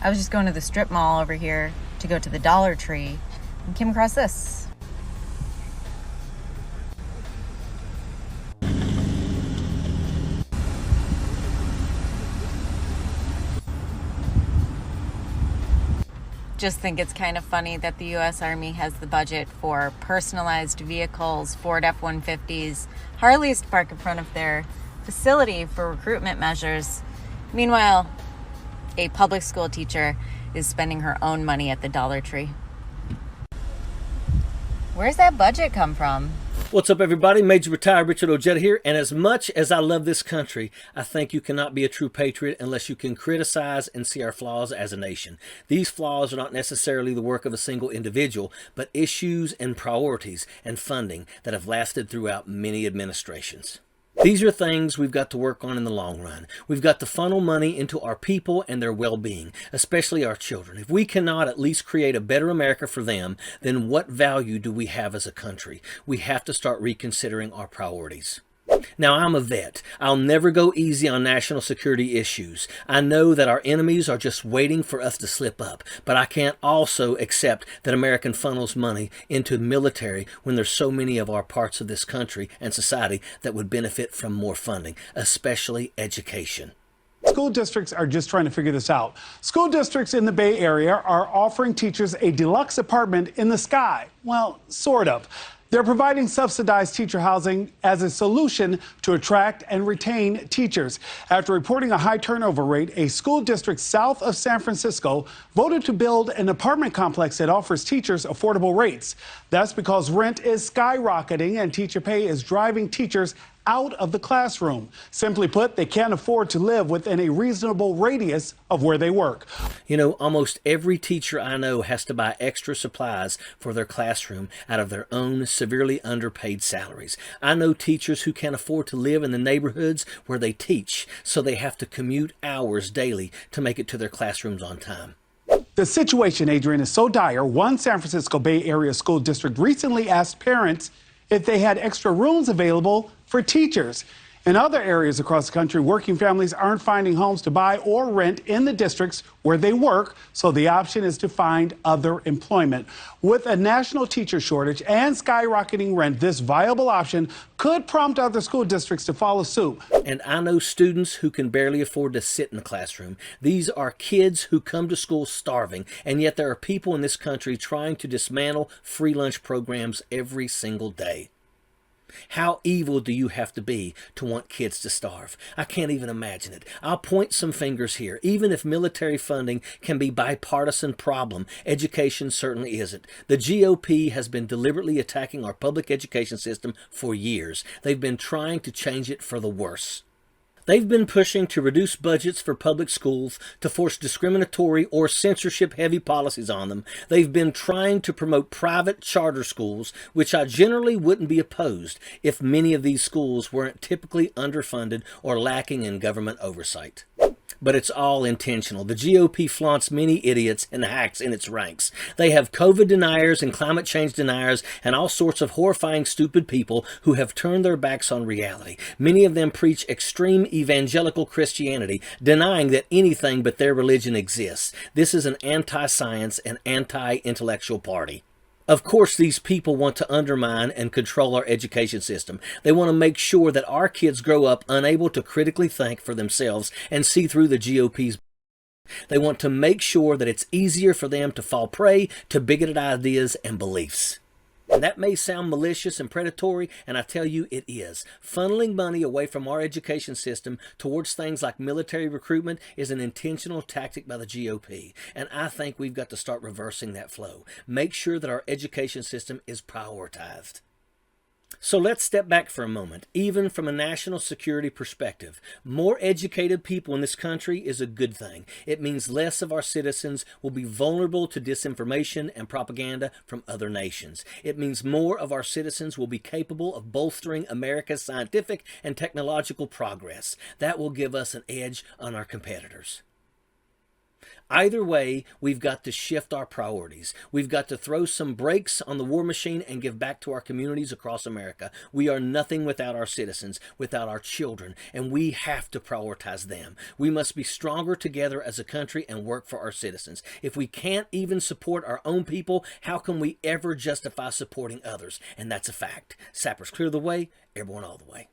I was just going to the strip mall over here to go to the Dollar Tree and came across this. Just think it's kind of funny that the U.S. Army has the budget for personalized vehicles, Ford F-150s, Harleys to park in front of their facility for recruitment measures. Meanwhile, a public school teacher is spending her own money at the Dollar Tree. Where's that budget come from? What's up, everybody? Major Retired Richard Ojeda here, and as much as I love this country, I think you cannot be a true patriot unless you can criticize and see our flaws as a nation. These flaws are not necessarily the work of a single individual, but issues and priorities and funding that have lasted throughout many administrations. These are things we've got to work on in the long run. We've got to funnel money into our people and their well-being, especially our children. If we cannot at least create a better America for them, then what value do we have as a country? We have to start reconsidering our priorities. Now, I'm a vet. I'll never go easy on national security issues. I know that our enemies are just waiting for us to slip up, but I can't also accept that American funnels money into the military when there's so many of our parts of this country and society that would benefit from more funding, especially education. School districts are just trying to figure this out. School districts in the Bay Area are offering teachers a deluxe apartment in the sky. Well, sort of. They're providing subsidized teacher housing as a solution to attract and retain teachers. After reporting a high turnover rate, a school district south of San Francisco voted to build an apartment complex that offers teachers affordable rates. That's because rent is skyrocketing and teacher pay is driving teachers out of the classroom. Simply put, they can't afford to live within a reasonable radius of where they work. You know, almost every teacher I know has to buy extra supplies for their classroom out of their own severely underpaid salaries. I know teachers who can't afford to live in the neighborhoods where they teach, so they have to commute hours daily to make it to their classrooms on time. The situation, Adrian, is so dire. One San Francisco Bay Area school district recently asked parents if they had extra rooms available for teachers. In other areas across the country, working families aren't finding homes to buy or rent in the districts where they work, so the option is to find other employment. With a national teacher shortage and skyrocketing rent, this viable option could prompt other school districts to follow suit. And I know students who can barely afford to sit in the classroom. These are kids who come to school starving, and yet there are people in this country trying to dismantle free lunch programs every single day. How evil do you have to be to want kids to starve? I can't even imagine it. I'll point some fingers here. Even if military funding can be a bipartisan problem, education certainly isn't. The GOP has been deliberately attacking our public education system for years. They've been trying to change it for the worse. They've been pushing to reduce budgets for public schools, to force discriminatory or censorship-heavy policies on them. They've been trying to promote private charter schools, which I generally wouldn't be opposed if many of these schools weren't typically underfunded or lacking in government oversight. But it's all intentional. The GOP flaunts many idiots and hacks in its ranks. They have COVID deniers and climate change deniers and all sorts of horrifying, stupid people who have turned their backs on reality. Many of them preach extreme evangelical Christianity, denying that anything but their religion exists. This is an anti-science and anti-intellectual party. Of course, these people want to undermine and control our education system. They want to make sure that our kids grow up unable to critically think for themselves and see through the GOP's. They want to make sure that it's easier for them to fall prey to bigoted ideas and beliefs. And that may sound malicious and predatory, and I tell you it is. Funneling money away from our education system towards things like military recruitment is an intentional tactic by the GOP. And I think we've got to start reversing that flow. Make sure that our education system is prioritized. So let's step back for a moment. Even from a national security perspective, more educated people in this country is a good thing. It means less of our citizens will be vulnerable to disinformation and propaganda from other nations. It means more of our citizens will be capable of bolstering America's scientific and technological progress. That will give us an edge on our competitors. Either way, we've got to shift our priorities. We've got to throw some brakes on the war machine and give back to our communities across America. We are nothing without our citizens, without our children, and we have to prioritize them. We must be stronger together as a country and work for our citizens. If we can't even support our own people, how can we ever justify supporting others? And that's a fact. Sappers clear the way, airborne all the way.